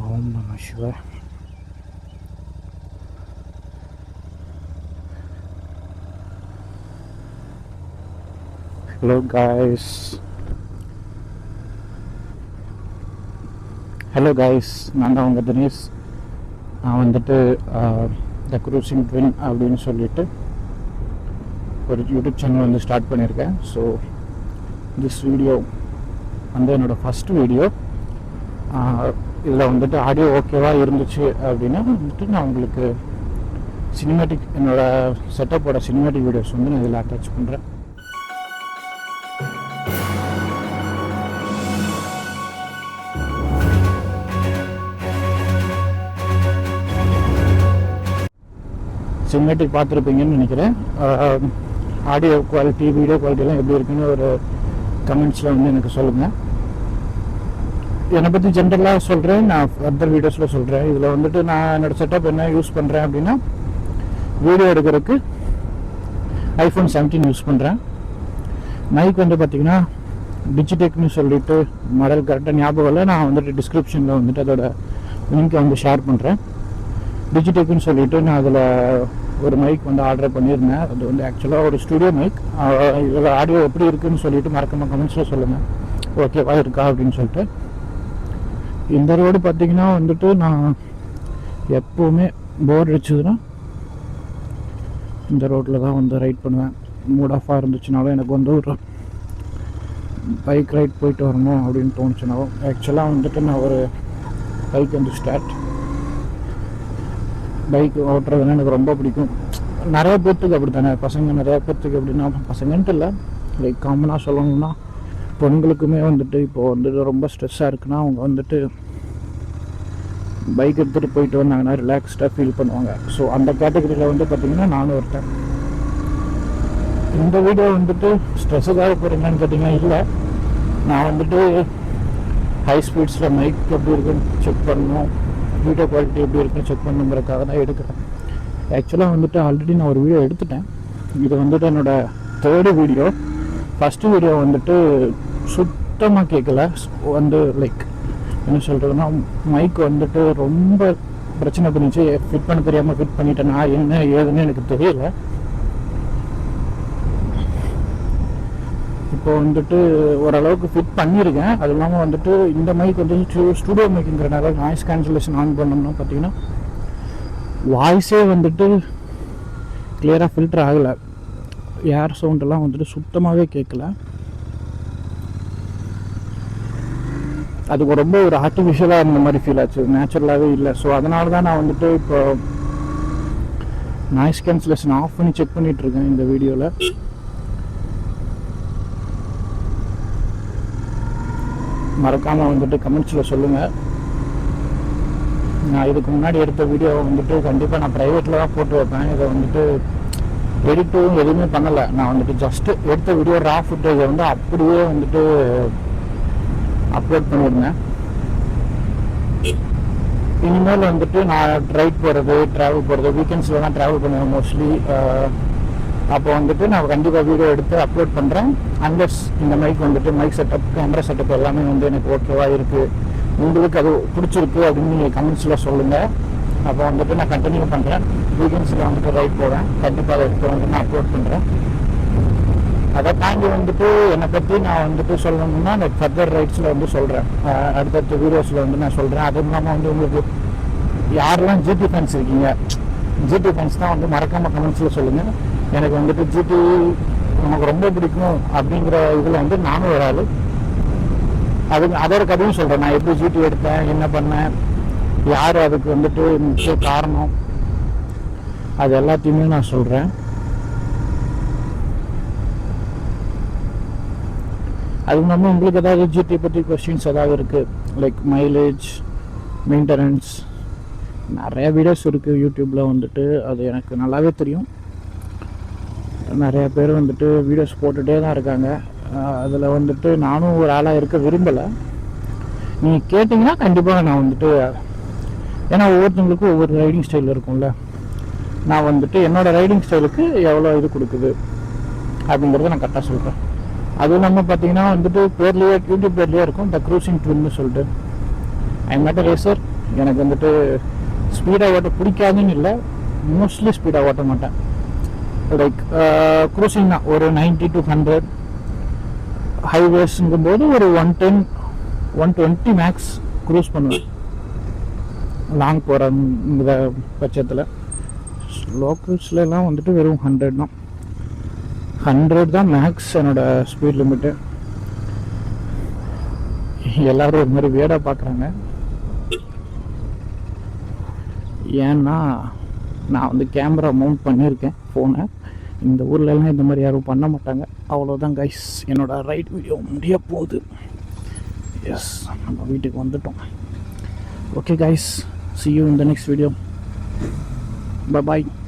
ஓம் நம சிவாய. Hello guys, நான் தான் உங்கள் தினேஷ். நான் வந்துட்டு த க்ரூசிங் ட்வின் அப்படின்னு சொல்லிட்டு ஒரு யூடியூப் சேனல் வந்து ஸ்டார்ட் பண்ணியிருக்கேன். ஸோ திஸ் வீடியோ வந்து என்னோடய ஃபஸ்ட்டு வீடியோ. இதில் வந்துட்டு ஆடியோ ஓகேவாக இருந்துச்சு அப்படின்னா வந்துட்டு நான் உங்களுக்கு சினிமேட்டிக், என்னோடய செட்டப்போட சினிமேட்டிக் வீடியோஸ் வந்து நான் இதில் அட்டாச் பண்ணுறேன். சினிமேட்டிக் பார்த்துருப்பீங்கன்னு நினைக்கிறேன். ஆடியோ குவாலிட்டி, வீடியோ குவாலிட்டிலாம் எப்படி இருக்குன்னு ஒரு கமெண்ட்ஸில் வந்து எனக்கு சொல்லுங்கள். என்னை பற்றி ஜென்ரலாக சொல்கிறேன், நான் ஃபர்தர் வீடியோஸில் சொல்கிறேன். இதில் வந்துட்டு நான் என்னோடய செட்டப் என்ன யூஸ் பண்ணுறேன் அப்படின்னா, வீடியோ எடுக்கிறதுக்கு iPhone 17 யூஸ் பண்ணுறேன். மைக் வந்து பார்த்திங்கன்னா டிஜிடெக்னு சொல்லிட்டு மாடல் கரெக்டாக ஞாபகம் இல்லை. நான் வந்துட்டு டிஸ்கிரிப்ஷனில் வந்துட்டு அதோட லிங்க்கை வந்து ஷேர் பண்ணுறேன். டிஜிடெக்னு சொல்லிட்டு நான் அதில் ஒரு மைக் வந்து ஆர்டர் பண்ணியிருந்தேன். அது வந்து ஆக்சுவலாக ஒரு ஸ்டுடியோ மைக். இதில் ஆடியோ எப்படி இருக்குதுன்னு சொல்லிட்டு மறக்காம கமெண்ட்ஸில் சொல்லுங்கள், ஓகேவா இருக்கா அப்படின்னு சொல்லிட்டு. இந்த ரோடு பார்த்திங்கன்னா வந்துட்டு நான் எப்போவுமே போர் அடிச்சதுன்னா இந்த ரோட்டில் தான் வந்து ரைட் பண்ணுவேன். மூட் ஆஃபாக இருந்துச்சுனாலும் எனக்கு வந்து ஒரு பைக் ரைட் போயிட்டு வரணும் அப்படின்னு தோணுச்சுனாலும். ஆக்சுவலாக வந்துட்டு நான் ஒரு பைக் வந்து பைக் ஓட்டுறதுன்னா எனக்கு ரொம்ப பிடிக்கும். நிறைய பேர்த்துக்கு அப்படி தானே, பசங்க நிறையா பேர்த்துக்கு எப்படின்னா, பசங்கன்ட்டு இல்லை, லைக் காமனாக சொல்லணும்னா பெண்களுக்குமே வந்துட்டு இப்போது வந்துட்டு ரொம்ப ஸ்ட்ரெஸ்ஸாக இருக்குன்னா அவங்க வந்துட்டு பைக் எடுத்துகிட்டு போயிட்டு வந்தாங்கன்னா ரிலாக்ஸ்டாக ஃபீல் பண்ணுவாங்க. ஸோ அந்த கேட்டகரியில் வந்து பார்த்திங்கன்னா நானும் ஒருத்தன். இந்த வீடியோ வந்துட்டு ஸ்ட்ரெஸ்ஸுக்காக போகிறீங்கன்னு கேட்டிங்கன்னா இல்லை, நான் வந்துட்டு ஹை ஸ்பீட்ஸில் மைக் எப்படி இருக்குன்னு செக் பண்ணணும், வீடியோ குவாலிட்டி எப்படி இருக்குன்னு செக் பண்ணுங்கிறதுக்காக தான் எடுக்கிறேன். ஆக்சுவலாக வந்துட்டு ஆல்ரெடி நான் ஒரு வீடியோ எடுத்துட்டேன். இது வந்துட்டு என்னோடய 3rd வீடியோ. ஃபஸ்ட்டு வீடியோ வந்துட்டு சுத்தமாக கேட்கல. வந்து லைக் என்ன சொல்கிறதுனா, மைக் வந்துட்டு ரொம்ப பிரச்சனை பண்ணிச்சு. ஃபிட் பண்ண தெரியாமல் ஃபிட் பண்ணிட்டேன். நான் என்ன ஏதுன்னு எனக்கு தெரியல. இப்போ வந்துட்டு ஓரளவுக்கு ஃபிட் பண்ணியிருக்கேன். அது இல்லாமல் வந்துட்டு இந்த மைக் வந்து ஸ்டூடியோ மைக்குங்கிறனால நாய்ஸ் கேன்சலேஷன் ஆன் பண்ணோம்னா பார்த்தீங்கன்னா வாய்ஸே வந்துட்டு கிளியராக ஃபில்டர் ஆகலை. ஏர் சவுண்டெல்லாம் வந்துட்டு சுத்தமாகவே கேட்கல. அதுக்கு ரொம்ப ஒரு ஆர்டிஃபிஷியலாக இருந்த மாதிரி ஃபீல் ஆச்சு, நேச்சுரலாகவே இல்லை. ஸோ அதனால தான் நான் வந்துட்டு இப்போ நாய்ஸ் கேன்சலேஷன் ஆஃப் பண்ணி செக் பண்ணிகிட்ருக்கேன் இந்த வீடியோவில். மறக்காமல் வந்துட்டு கமெண்ட்ஸில் சொல்லுங்கள். நான் இதுக்கு முன்னாடி எடுத்த வீடியோ வந்துட்டு கண்டிப்பாக நான் ப்ரைவேட்டில் தான் போட்டு வைப்பேன். இதை வந்துட்டு எடிட்டும் எதுவுமே பண்ணலை. நான் வந்துட்டு ஜஸ்ட்டு எடுத்த வீடியோ ரா ஃபுட்டேஜை வந்து அப்படியே வந்துட்டு அப்லோட் பண்ணியிருந்தேன். இனிமேல் வந்துட்டு நான் ரைட் போகிறது, ட்ராவல் போகிறது, வீக்கெண்ட்ஸில் தான் ட்ராவல் பண்ணுவேன் மோஸ்ட்லி. அப்போ வந்துட்டு நான் கண்டிப்பாக வீடியோ எடுத்து அப்லோட் பண்ணுறேன். அன்லெஸ் இந்த மைக் வந்துட்டு மைக் செட்டப், கேமரா செட்டப் எல்லாமே வந்து எனக்கு ஓகேவாக இருக்குது, உங்களுக்கு அது பிடிச்சிருக்கு அப்படின்னு நீங்கள் கமெண்ட்ஸில் சொல்லுங்கள். அப்போ வந்துட்டு நான் கண்டினியூ பண்ணுறேன். வீக்கெண்ட்ஸில் வந்துட்டு ரைட் போவேன். கண்டிப்பாக அதை எடுத்து வந்து நான் அப்லோட் பண்ணுறேன். அதை தாண்டி வந்துட்டு என்னை பற்றி நான் வந்துட்டு சொல்லணும்னா அந்த ஃபர்தர் ரைட்ஸில் வந்து சொல்கிறேன். அடுத்தடுத்த வீடியோஸில் வந்து நான் சொல்கிறேன். அதுவும் இல்லாமல் வந்து உங்களுக்கு யாரெல்லாம் ஜிடி ஃபேன்ஸ் இருக்கீங்க, ஜிடி ஃபேன்ஸ் தான் வந்து மறக்காமல் கமெண்ட்ஸில் சொல்லுங்கள். எனக்கு வந்துட்டு ஜிடி நமக்கு ரொம்ப பிடிக்கும் அப்படிங்கிற இதில் வந்து நானும் ஒரு ஆள். அதோட கதையும் சொல்கிறேன். நான் எப்படி ஜிடி எடுத்தேன், என்ன பண்ணேன், யார் அதுக்கு வந்துட்டு முக்கிய காரணம், அது எல்லாத்தையுமே நான் சொல்கிறேன். அது இல்லாமல் உங்களுக்கு ஏதாவது ஜிடி பற்றி கொஸ்டின்ஸ் ஏதாவது இருக்குது, லைக் மைலேஜ், மெயின்டெனன்ஸ், நிறையா வீடியோஸ் இருக்குது யூடியூப்பில் வந்துட்டு. அது எனக்கு நல்லாவே தெரியும். நிறையா பேர் வந்துட்டு வீடியோஸ் போட்டுகிட்டே தான் இருக்காங்க. அதில் வந்துட்டு நானும் ஒரு ஆளாக இருக்க விரும்பலை. நீங்கள் கேட்டிங்கன்னா கண்டிப்பாக நான் வந்துட்டு, ஏன்னா ஒவ்வொருத்தவங்களுக்கும் ஒவ்வொரு ரைடிங் ஸ்டைல் இருக்கும்ல. நான் வந்துட்டு என்னோட ரைடிங் ஸ்டைலுக்கு எவ்வளோ இது கொடுக்குது அப்படிங்கிறத நான் கரெக்டாக சொல்கிறேன். அதுவும் இல்லாமல் பார்த்தீங்கன்னா வந்துட்டு பேர்லேயே யூடியூப் பேர்லேயே இருக்கும் த க்ரூசிங் ட்வின்னு சொல்லிட்டு. I not a racer. எனக்கு வந்துட்டு ஸ்பீடாக ஓட்ட பிடிக்காதுன்னு இல்லை, மோஸ்ட்லி ஸ்பீடாக ஓட்ட மாட்டேன். லைக் க்ரூசிங் தான் ஒரு 90 to 100. ஹைவேஸுங்கும்போது ஒரு 110 120 மேக்ஸ் க்ரூஸ் பண்ணுவேன் லாங் போகிற பட்சத்தில். லோக்கல்ஸ்லாம் வந்துட்டு வெறும் 100 தான். 100 தான் மேக்ஸ் என்னோட ஸ்பீட் லிமிட்டு. எல்லோரும் ஒரு மாதிரி வேடாக பார்க்குறாங்க. ஏன்னா நான் வந்து கேமரா மவுண்ட் பண்ணியிருக்கேன் ஃபோனை. இந்த ஊர்லலாம் இந்த மாதிரி யாரும் பண்ண மாட்டாங்க. அவ்வளோதான் கைஸ், என்னோட ரைட் வீடியோ முடிய போகுது. எஸ், நம்ம வீட்டுக்கு வந்துட்டோம். Okay guys, see you in the next video. Bye bye.